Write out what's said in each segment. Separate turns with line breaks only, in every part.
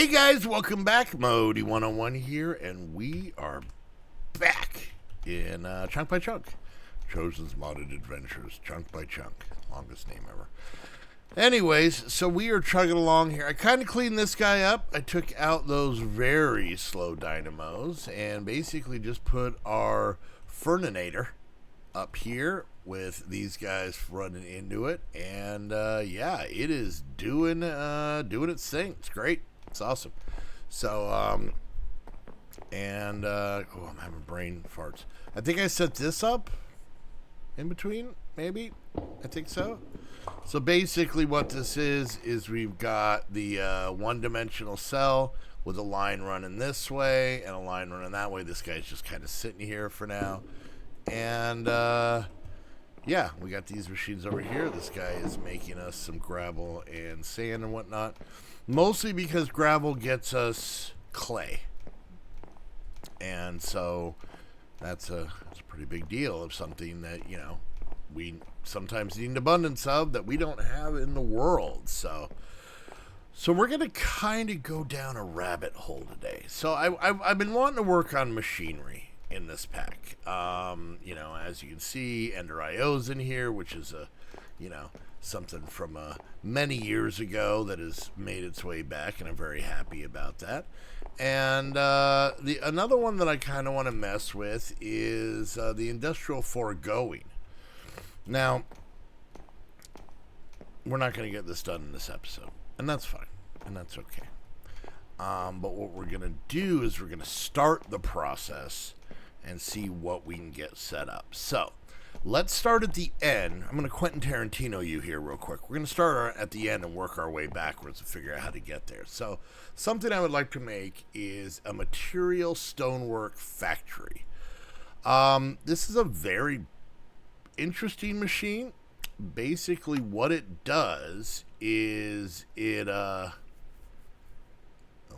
Hey guys, welcome back. Modi 101 here, and we are back in Chunk by Chunk. Chosen's Modded Adventures, Chunk by Chunk. Longest name ever. Anyways, so we are chugging along here. I kind of cleaned this guy up. I took out those very slow dynamos and basically just put our Ferninator up here with these guys running into it. And yeah, it is doing its thing. It's great. It's awesome. So, I'm having brain farts. I think I set this up in between, maybe. I think so. So basically what this is we've got the one-dimensional cell with a line running this way and a line running that way. This guy's just kind of sitting here for now. And, yeah, we got these machines over here. This guy is making us some gravel and sand and whatnot. Mostly because gravel gets us clay. And so that's a pretty big deal of something that, you know, we sometimes need an abundance of that we don't have in the world. So we're going to kind of go down a rabbit hole today. So I've been wanting to work on machinery in this pack. You know, as you can see, Ender IO's in here, which is something from many years ago that has made its way back, and I'm very happy about that. And another one that I kind of want to mess with is the Industrial Foregoing. Now, we're not going to get this done in this episode, and that's fine, and that's okay. But what we're going to do is we're going to start the process and see what we can get set up. So, let's start at the end. I'm going to Quentin Tarantino you here real quick. We're going to start at the end and work our way backwards to figure out how to get there. So, something I would like to make is a material stonework factory. This is a very interesting machine. Basically, what it does is it,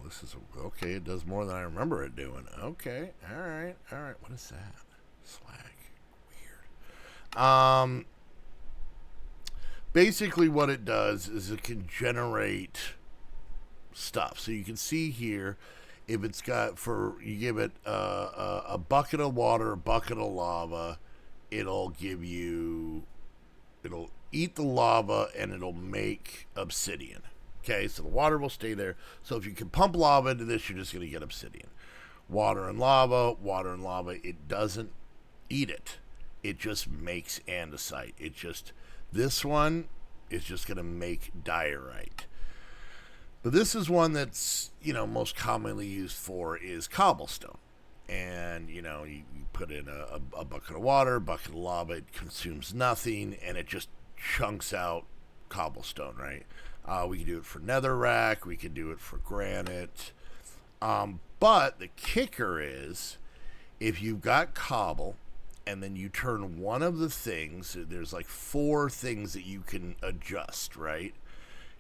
this is, okay, it does more than I remember it doing. Okay, alright. What is that? Slag. Basically what it does is it can generate stuff. So you can see here, if it's got, you give it a bucket of water, a bucket of lava, it'll eat the lava and it'll make obsidian. Okay, so the water will stay there. So if you can pump lava into this, you're just going to get obsidian. Water and lava, it doesn't eat it. It just makes andesite. This one is just going to make diorite. But this is one that's, most commonly used for is cobblestone. And, you put in a bucket of water, bucket of lava, it consumes nothing, and it just chunks out cobblestone, right? We can do it for netherrack, we can do it for granite. But the kicker is, if you've got cobble, and then you turn one of the things, there's like 4 things that you can adjust, right?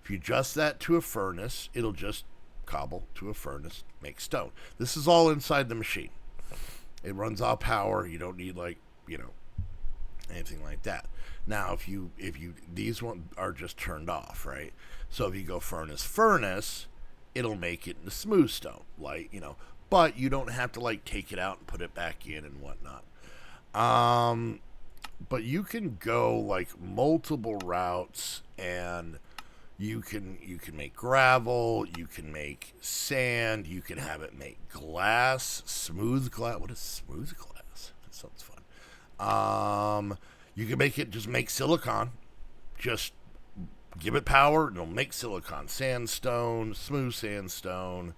If you adjust that to a furnace, it'll just cobble to a furnace, make stone. This is all inside the machine. It runs off power. You don't need anything like that. Now, if you these ones are just turned off, right? So if you go furnace, it'll make it into smooth stone, but you don't have to take it out and put it back in and whatnot. But you can go multiple routes, and you can make gravel, you can make sand, you can have it make glass, smooth glass. What is smooth glass? That sounds fun. You can just make silicon. Just give it power, and it'll make silicon, sandstone, smooth sandstone,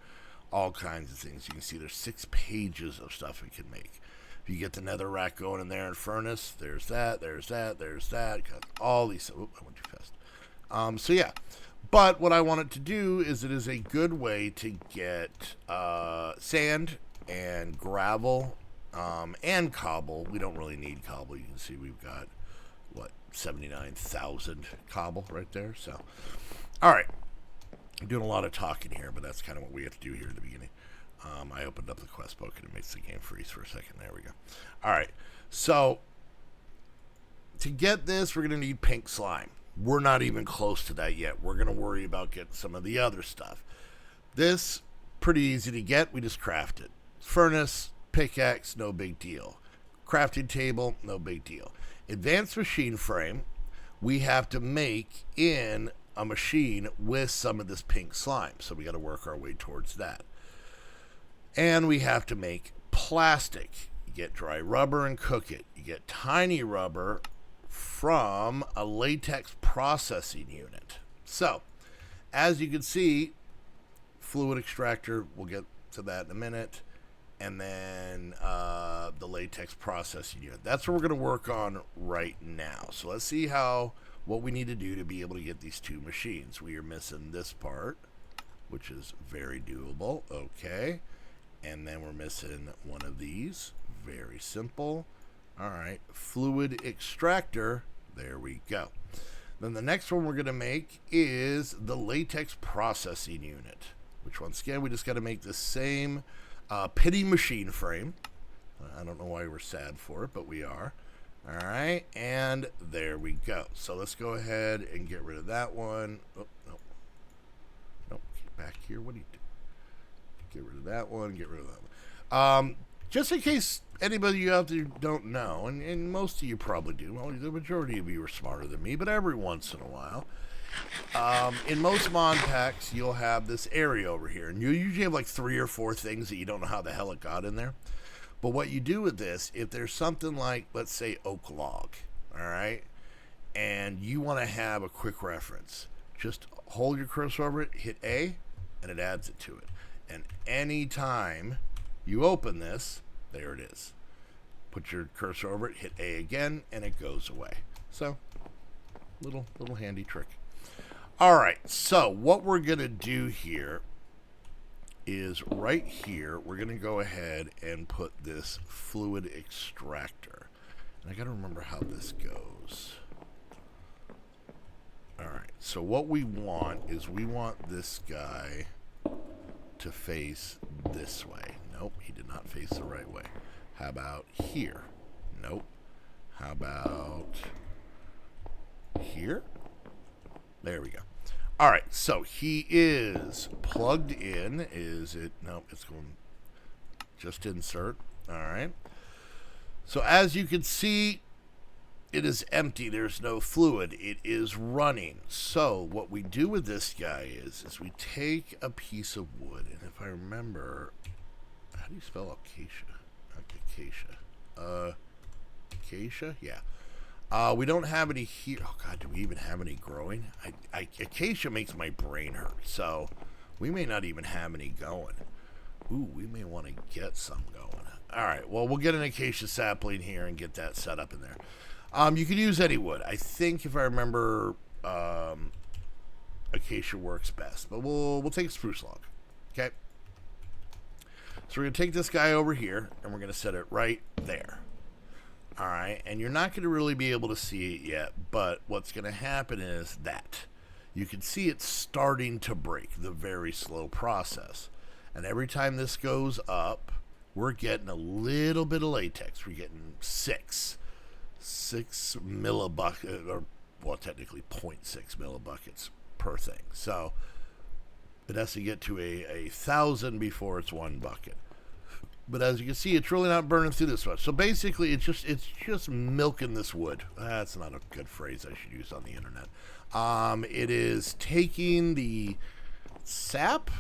all kinds of things. You can see there's 6 pages of stuff it can make. If you get the netherrack going in there in furnace, there's that. Got all these. Oop, I went too fast. So yeah, but what I want it to do is it is a good way to get sand and gravel and cobble. We don't really need cobble. You can see we've got 79,000 cobble right there. So, all right, I'm doing a lot of talking here, but that's kind of what we have to do here at the beginning. I opened up the quest book and it makes the game freeze for a second. There we go. All right. So to get this, we're going to need pink slime. We're not even close to that yet. We're going to worry about getting some of the other stuff. This, pretty easy to get. We just craft it. Furnace, pickaxe, no big deal. Crafting table, no big deal. Advanced machine frame, we have to make in a machine with some of this pink slime. So we got to work our way towards that. And we have to make plastic. You get dry rubber and cook it. You get tiny rubber from a latex processing unit. So, as you can see, fluid extractor, we'll get to that in a minute, and then the latex processing unit. That's what we're going to work on right now. So let's see what we need to do to be able to get these two machines. We are missing this part, which is very doable. Okay. And then we're missing one of these. Very simple. All right. Fluid extractor. There we go. Then the next one we're going to make is the latex processing unit, which once again, we just got to make the same pity machine frame. I don't know why we're sad for it, but we are. All right, and there we go. So let's go ahead and get rid of that one. Oh, no. Nope, get back here. What do you do? Get rid of that one, get rid of that one. Just in case anybody out there don't know, and most of you probably do, well, the majority of you are smarter than me, but every once in a while, in most mod packs, you'll have this area over here, and you usually have like 3 or 4 things that you don't know how the hell it got in there. But what you do with this, if there's something like, let's say, oak log, all right, and you want to have a quick reference, just hold your cursor over it, hit A, and it adds it to it. And anytime you open this, there it is. Put your cursor over it, hit A again, and it goes away. So, little handy trick. All right, so what we're going to do here is right here, we're going to go ahead and put this fluid extractor. And I got to remember how this goes. All right, so what we want is we want this guy to face this way. Nope, he did not face the right way. How about here? Nope. How about here? There we go. All right, so he is plugged in. Is it? Nope, it's going just insert. All right. So as you can see, it is empty. There's no fluid. It is running. So what we do with this guy is we take a piece of wood, and if I remember, how do you spell acacia? Acacia? Yeah. We don't have any here. Oh, God, do we even have any growing? Acacia makes my brain hurt, so we may not even have any going. Ooh, we may want to get some going. All right, well, we'll get an acacia sapling here and get that set up in there. You can use any wood. I think, if I remember, acacia works best, but we'll take spruce log, okay? So we're going to take this guy over here, and we're going to set it right there. All right, and you're not going to really be able to see it yet, but what's going to happen is that you can see it starting to break, the very slow process. And every time this goes up, we're getting a little bit of latex. We're getting 6 millibuckets, or well, technically 0.6 millibuckets per thing. So it has to get to a 1,000 before it's 1 bucket. But as you can see, it's really not burning through this much. So basically, it's just milking this wood. That's not a good phrase I should use on the internet. It is taking the sap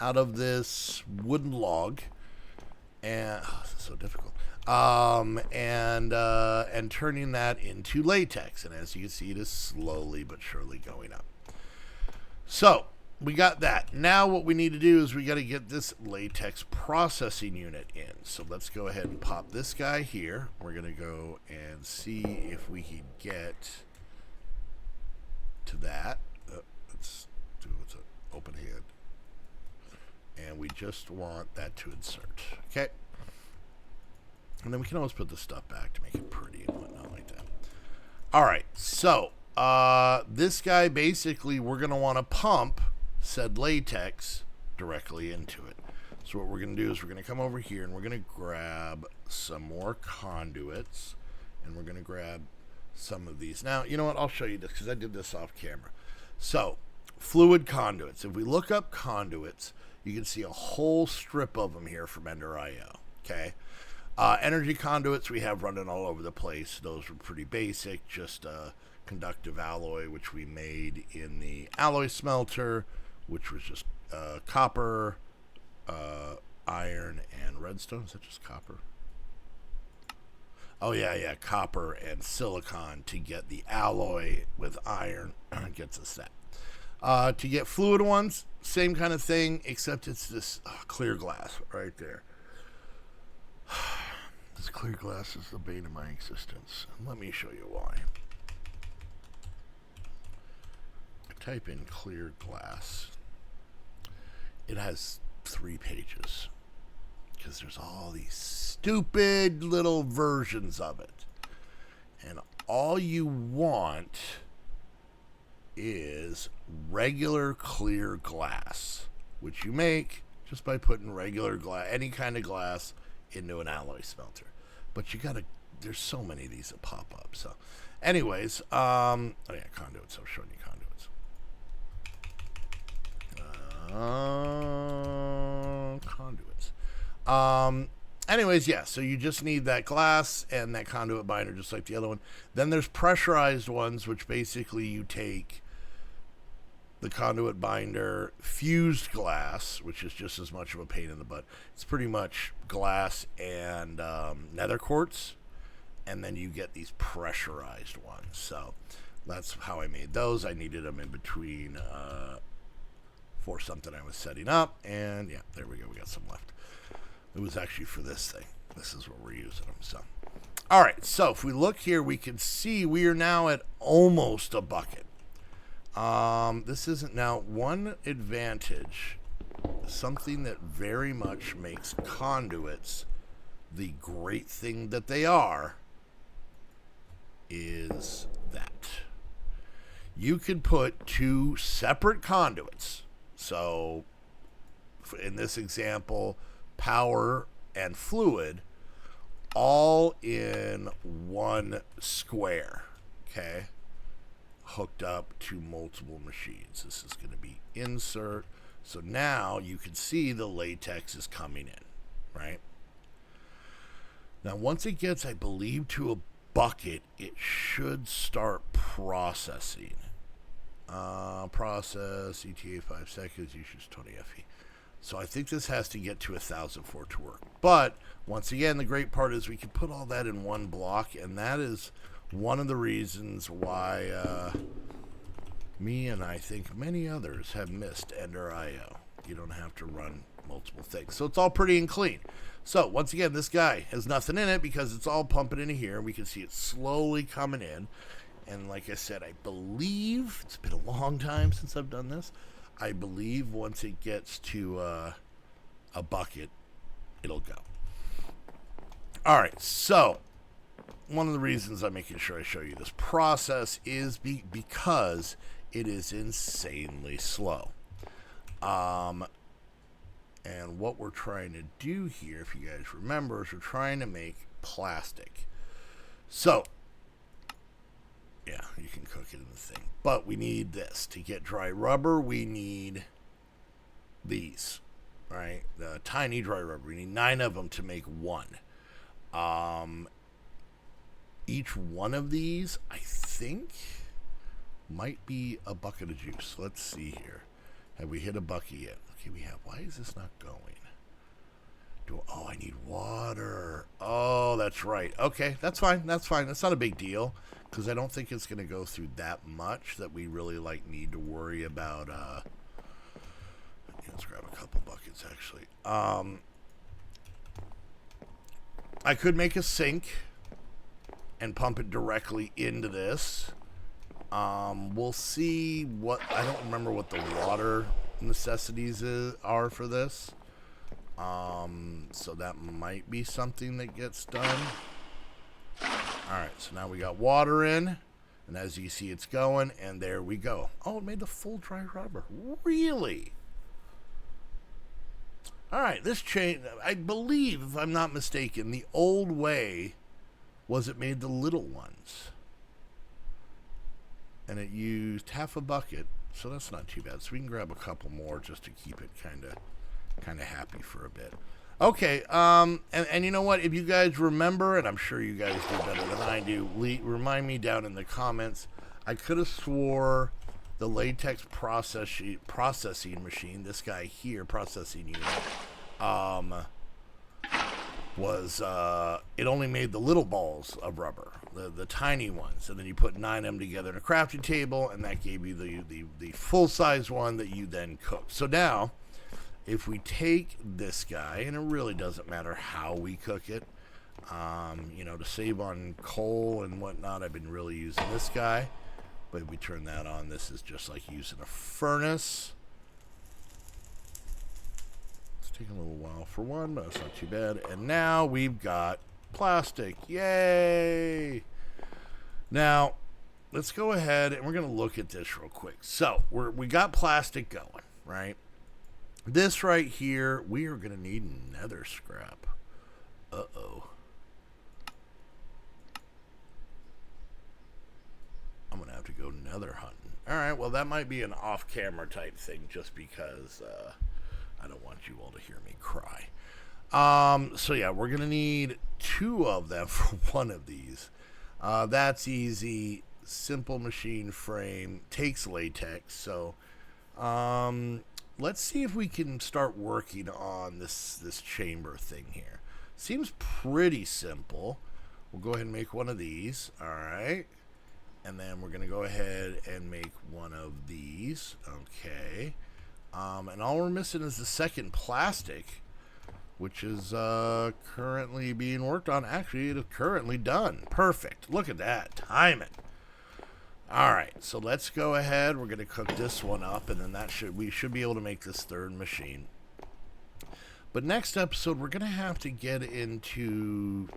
out of this wooden log, and this is so difficult. And turning that into latex. And as you can see, it is slowly but surely going up. So we got that. Now what we need to do is we got to get this latex processing unit in. So let's go ahead and pop this guy here. We're going to go and see if we can get to that. Let's do it's an open hand. And we just want that to insert. Okay. And then we can always put the stuff back to make it pretty and whatnot like that. All right. So this guy, basically, we're going to want to pump said latex directly into it. So what we're going to do is we're going to come over here and we're going to grab some more conduits, and we're going to grab some of these. Now, you know what? I'll show you this because I did this off camera. So fluid conduits. If we look up conduits, You can see a whole strip of them here from Ender IO. Okay. Energy conduits we have running all over the place. Those were pretty basic, just conductive alloy, which we made in the alloy smelter, which was just copper, iron, and redstone. Is that just copper? Oh, yeah, copper and silicon to get the alloy with iron gets us that. To get fluid ones, same kind of thing, except it's this clear glass right there. This clear glass is the bane of my existence. Let me show you why. I type in clear glass. It has 3 pages. Because there's all these stupid little versions of it. And all you want is regular clear glass, which you make just by putting regular glass, any kind of glass, into an alloy smelter. But you gotta, there's so many of these that pop up. So anyways, oh yeah, conduits. I'm showing you conduits. Conduits. Anyways, yeah, so you just need that glass and that conduit binder just like the other one. Then there's pressurized ones, which basically you take the conduit binder, fused glass, which is just as much of a pain in the butt. It's pretty much glass and nether quartz, and then you get these pressurized ones. So that's how I made those. I needed them in between for something I was setting up, and yeah, there we go. We got some left. It was actually for this thing. This is what we're using them. So, all right. So if we look here, we can see we are now at almost a bucket. This isn't now one advantage, something that very much makes conduits the great thing that they are, is that you could put 2 separate conduits. So in this example, power and fluid all in one square. Okay. Hooked up to multiple machines. This is going to be insert. So now you can see the latex is coming in, right? Now once it gets, I believe, to a bucket, it should start processing. Process, ETA 5 seconds, use 20 FE. So I think this has to get to 1,000 for it to work. But once again, the great part is we can put all that in one block, and that is one of the reasons why me and I think many others have missed Ender IO. You don't have to run multiple things. So it's all pretty and clean. So once again, this guy has nothing in it because it's all pumping into here. We can see it slowly coming in. And like I said, I believe, it's been a long time since I've done this, I believe once it gets to a bucket, it'll go. All right, so one of the reasons I'm making sure I show you this process is because it is insanely slow. And what we're trying to do here, if you guys remember, is we're trying to make plastic. So, yeah, you can cook it in the thing. But we need this. To get dry rubber, we need these, right? The tiny dry rubber. We need 9 of them to make one. Each one of these, I think, might be a bucket of juice. Let's see here. Have we hit a bucket yet? Okay, we have. Why is this not going? Oh, I need water. Oh, that's right. Okay, that's fine. That's fine. That's not a big deal because I don't think it's going to go through that much that we really need to worry about. Let's grab a couple buckets actually. I could make a sink and pump it directly into this. We'll see what, I don't remember what the water necessities are for this. So that might be something that gets done. Alright, so now we got water in, and as you see it's going, and there we go. Oh, it made the full dry rubber. Really? Alright, this chain, I believe, if I'm not mistaken, the old way was it made the little ones. And it used half a bucket, so that's not too bad. So we can grab a couple more just to keep it kind of kind of happy for a bit. Okay, and you know what? If you guys remember, and I'm sure you guys do better than I do, remind me down in the comments. I could have swore the latex processing machine, this guy here, processing unit, was, it only made the little balls of rubber, the tiny ones, and then you put 9 of them together in a crafting table, and that gave you the full-size one that you then cooked. So now, if we take this guy, and it really doesn't matter how we cook it, you know, to save on coal and whatnot, I've been really using this guy. But if we turn that on, this is just like using a furnace. It's taking a little while for one, but it's not too bad. And now we've got plastic. Yay! Now, let's go ahead and we're going to look at this real quick. So, we got plastic going, right? This right here, we are going to need nether scrap. Uh-oh. I'm going to have to go nether hunting. Alright, well that might be an off-camera type thing just because I don't want you all to hear me cry. So yeah, we're going to need 2 of them for one of these. That's easy. Simple machine frame. Takes latex. So, let's see if we can start working on this chamber thing here. Seems pretty simple. We'll go ahead and make one of these. Alright. And then we're going to go ahead and make one of these. Okay. And all we're missing is the second plastic, which is currently being worked on. Actually, it is currently done. Perfect. Look at that. Timing. Alright, so let's go ahead. We're going to cook this one up, and then we should be able to make this third machine. But next episode, we're going to have to get into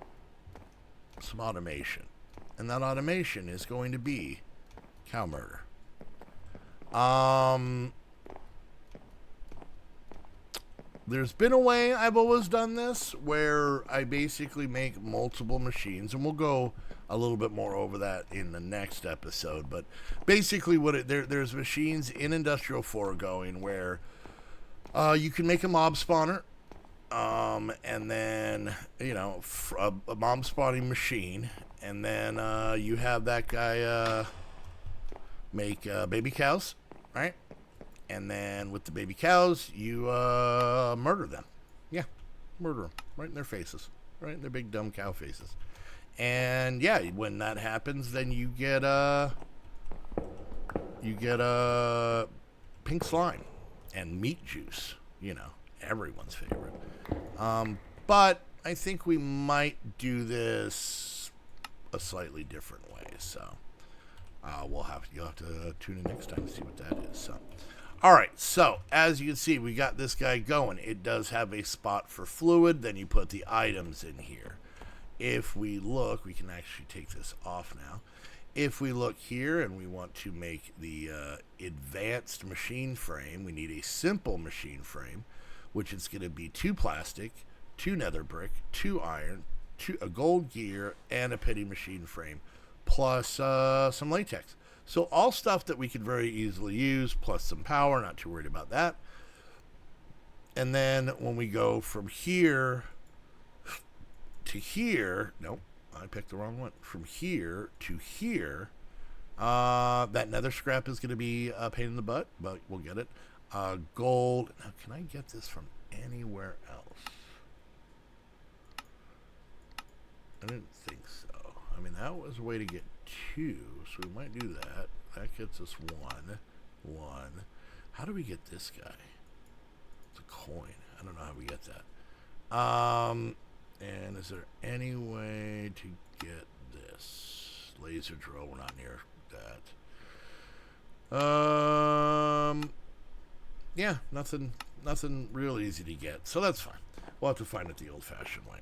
some automation. And that automation is going to be cow murder. There's been a way I've always done this where I basically make multiple machines, and we'll go a little bit more over that in the next episode. But basically, there's machines in Industrial 4 going where you can make a mob spawner, and then you know a mob spawning machine, and then you have that guy make baby cows, right? And then with the baby cows, you murder them. Yeah, murder them right in their faces, right in their big dumb cow faces. And yeah, when that happens, then you get pink slime and meat juice. You know, everyone's favorite. But I think we might do this a slightly different way. So you'll have to tune in next time to see what that is. So. Alright, so as you can see, we got this guy going. It does have a spot for fluid, then you put the items in here. If we look, we can actually take this off now. If we look here and we want to make the advanced machine frame, we need a simple machine frame, which is going to be 2 plastic, 2 nether brick, 2 iron, a gold gear, and a petty machine frame, plus some latex. So all stuff that we could very easily use, plus some power, not too worried about that. And then when we go from here to here, nope, I picked the wrong one. From here to here, that nether scrap is going to be a pain in the butt, but we'll get it. Gold. Now, can I get this from anywhere else? I didn't think so. I mean, that was a way to get 2, so we might do that. That gets us 1. How do we get this guy? It's a coin. I don't know how we get that. And is there any way to get this? Laser drill, we're not near that. Yeah, nothing real easy to get, so that's fine. We'll have to find it the old-fashioned way.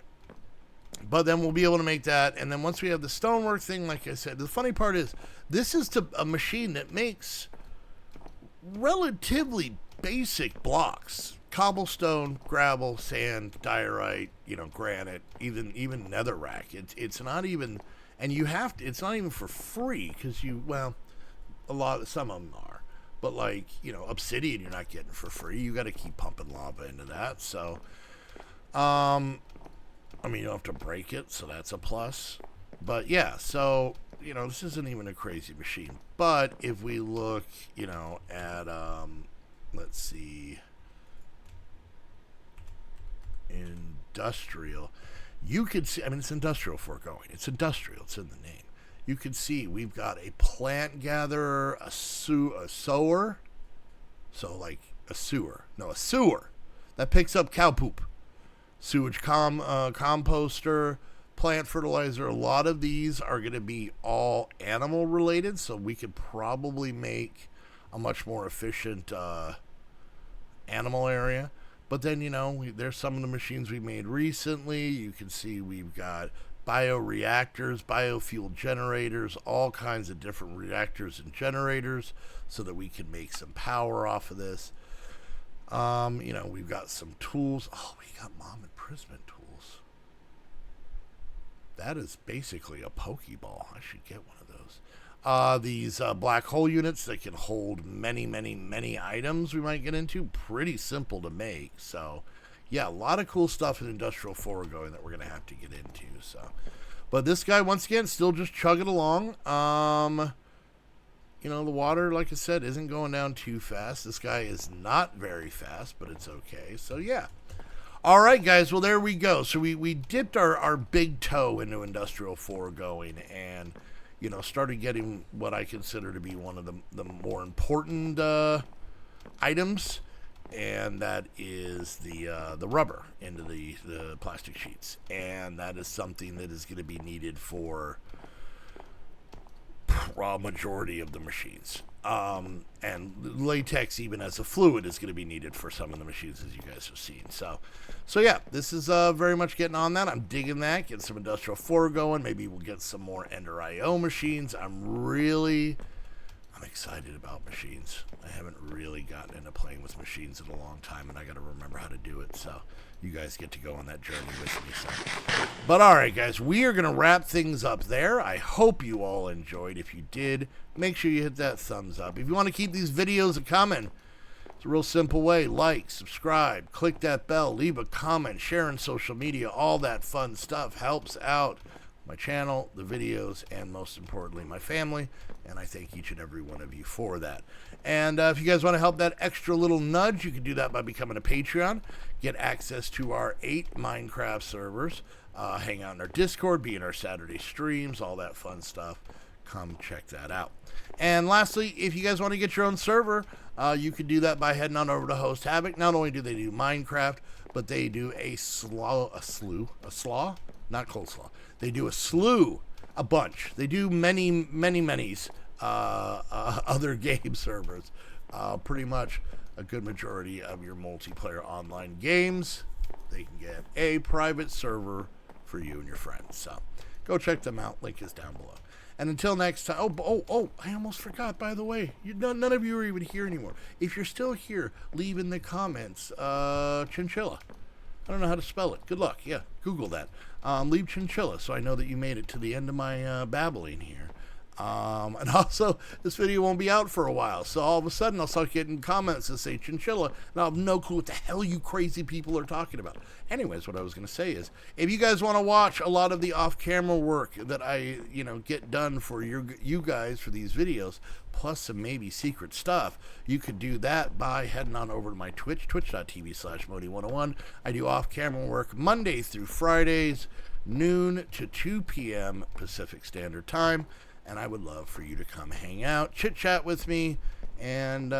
But then we'll be able to make that, and then once we have the stonework thing, like I said, the funny part is, this is a machine that makes relatively basic blocks. Cobblestone, gravel, sand, diorite, granite, even netherrack. It's not even, and it's not even for free, because some of them are. But like, you know, obsidian you're not getting for free. You got to keep pumping lava into that. So, I mean, you don't have to break it, so that's a plus. But yeah, so, you know, this isn't even a crazy machine. But if we look, you know, at, let's see, industrial, you could see, I mean, it's industrial foregoing. It's industrial, it's in the name. You can see we've got a plant gatherer, a sower. So like a sewer. No, a sewer that picks up cow poop. Sewage composter, plant fertilizer. A lot of these are going to be all animal related, so we could probably make a much more efficient animal area. But then, you know, there's some of the machines we made recently. You can see we've got bioreactors, biofuel generators, all kinds of different reactors and generators so that we can make some power off of this. You know, we've got some tools. Oh, we got mom imprisonment tools. That is basically a Pokeball. I should get one of those. These black hole units that can hold many, many, many items we might get into. Pretty simple to make. So, yeah, a lot of cool stuff in industrial foregoing that we're going to have to get into. So, but this guy, once again, still just chugging along. You know, the water, like I said, isn't going down too fast. This guy is not very fast, but it's okay. So, yeah. All right, guys. Well, there we go. So we dipped our big toe into industrial foregoing and, you know, started getting what I consider to be one of the more important items, and that is the rubber into the plastic sheets. And that is something that is going to be needed for a majority of the machines. And latex, even as a fluid, is going to be needed for some of the machines, as you guys have seen. So yeah, this is very much getting on that. I'm digging that, getting some industrial foregoing. Maybe we'll get some more Ender IO machines. I'm excited about machines. I haven't really gotten into playing with machines in a long time, and I got to remember how to do it. So you guys get to go on that journey with me. So, but all right, guys, we are going to wrap things up there. I hope you all enjoyed. If you did, make sure you hit that thumbs up. If you want to keep these videos coming, it's a real simple way. Like, subscribe, click that bell, leave a comment, share on social media. All that fun stuff helps out my channel, the videos, and most importantly, my family. And I thank each and every one of you for that. And if you guys want to help that extra little nudge, you can do that by becoming a Patreon. Get access to our 8 Minecraft servers. Hang out in our Discord, be in our Saturday streams, all that fun stuff. Come check that out. And lastly, if you guys want to get your own server, you can do that by heading on over to Host Havoc. Not only do they do Minecraft, but they do a not coleslaw. They do a slew, a bunch. They do many other game servers. Pretty much a good majority of your multiplayer online games, they can get a private server for you and your friends. So go check them out. Link is down below. And until next time, oh, I almost forgot, by the way. None of you are even here anymore. If you're still here, leave in the comments, chinchilla. I don't know how to spell it. Good luck. Yeah, Google that. Leave chinchilla so I know that you made it to the end of my babbling here. And also, this video won't be out for a while, so all of a sudden I'll start getting comments that say chinchilla, and I'll have no clue what the hell you crazy people are talking about. Anyways, what I was going to say is, if you guys want to watch a lot of the off-camera work that I, get done for you guys for these videos, plus some maybe secret stuff, you could do that by heading on over to my Twitch, twitch.tv/Modi101. I do off-camera work Monday through Fridays, noon to 2 p.m. Pacific Standard Time. And I would love for you to come hang out, chit-chat with me, and,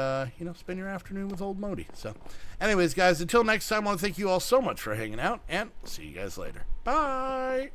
spend your afternoon with old Modi. So, anyways, guys, until next time, I want to thank you all so much for hanging out, and see you guys later. Bye!